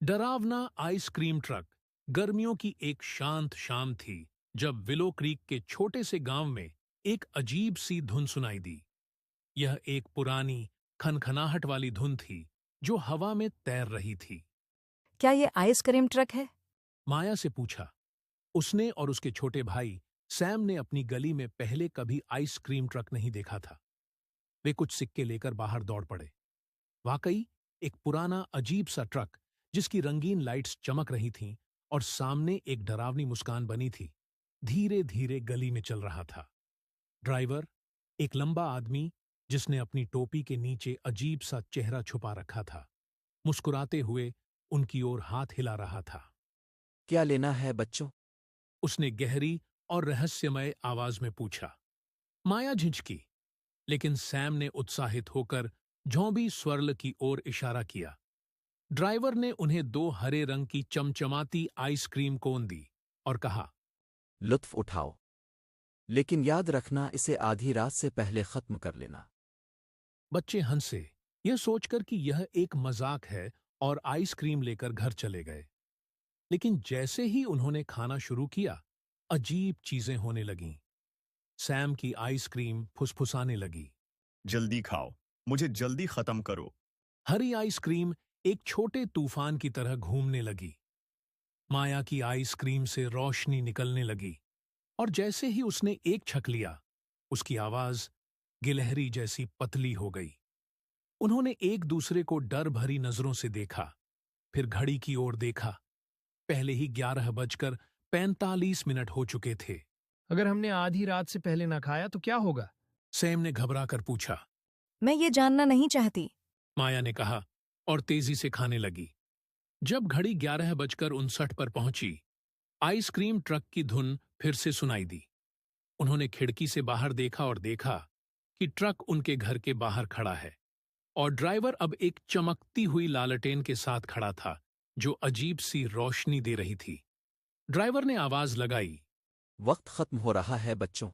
डरावना ice cream truck. गर्मियों की एक शांत शाम थी जब विलो क्रीक के छोटे से गांव में एक अजीब सी धुन सुनाई दी। यह एक पुरानी खनखनाहट वाली धुन थी जो हवा में तैर रही थी। क्या ये आइसक्रीम ट्रक है? माया से पूछा। उसने और उसके छोटे भाई सैम ने अपनी गली में पहले कभी आइसक्रीम ट्रक नहीं देखा था। वे कुछ सिक्के लेकर बाहर दौड़ पड़े। वाकई एक पुराना अजीब सा ट्रक जिसकी रंगीन लाइट्स चमक रही थीं और सामने एक डरावनी मुस्कान बनी थी, धीरे धीरे गली में चल रहा था। ड्राइवर, एक लंबा आदमी जिसने अपनी टोपी के नीचे अजीब सा चेहरा छुपा रखा था, मुस्कुराते हुए उनकी ओर हाथ हिला रहा था। क्या लेना है बच्चों? उसने गहरी और रहस्यमय आवाज में पूछा। माया झिझकी, लेकिन सैम ने उत्साहित होकर झोंबी स्वर्ल की ओर इशारा किया। ड्राइवर ने उन्हें 2 हरे रंग की चमचमाती आइसक्रीम कोन दी और कहा, लुत्फ उठाओ, लेकिन याद रखना इसे आधी रात से पहले खत्म कर लेना। बच्चे हंसे, यह सोचकर कि यह एक मजाक है, और आइसक्रीम लेकर घर चले गए। लेकिन जैसे ही उन्होंने खाना शुरू किया, अजीब चीजें होने लगीं। सैम की आइसक्रीम फुसफुसाने लगी। जल्दी खाओ, मुझे जल्दी खत्म करो। हरी आइसक्रीम एक छोटे तूफान की तरह घूमने लगी। माया की आइसक्रीम से रोशनी निकलने लगी, और जैसे ही उसने एक छक लिया, उसकी आवाज गिलहरी जैसी पतली हो गई। उन्होंने एक दूसरे को डर भरी नजरों से देखा, फिर घड़ी की ओर देखा। पहले ही 11:45 हो चुके थे। अगर हमने आधी रात से पहले ना खाया तो क्या होगा? सैम ने घबरा कर पूछा। मैं ये जानना नहीं चाहती। माया ने कहा और तेजी से खाने लगी। जब घड़ी 11:59 पर पहुंची, आइसक्रीम ट्रक की धुन फिर से सुनाई दी। उन्होंने खिड़की से बाहर देखा और देखा कि ट्रक उनके घर के बाहर खड़ा है, और ड्राइवर अब एक चमकती हुई लालटेन के साथ खड़ा था जो अजीब सी रोशनी दे रही थी। ड्राइवर ने आवाज लगाई। वक्त खत्म हो रहा है बच्चों।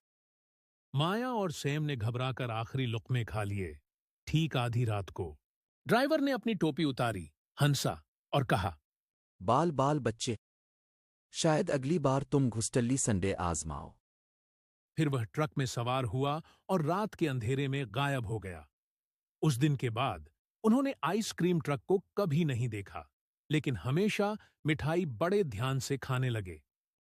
माया और सैम ने घबराकर आखिरी लुक़्मे खा लिए। ठीक आधी रात को ड्राइवर ने अपनी टोपी उतारी, हंसा और कहा, बाल बाल बच्चे, शायद अगली बार तुम घुसटल्ली संडे आजमाओ। फिर वह ट्रक में सवार हुआ और रात के अंधेरे में गायब हो गया। उस दिन के बाद उन्होंने आइसक्रीम ट्रक को कभी नहीं देखा, लेकिन हमेशा मिठाई बड़े ध्यान से खाने लगे।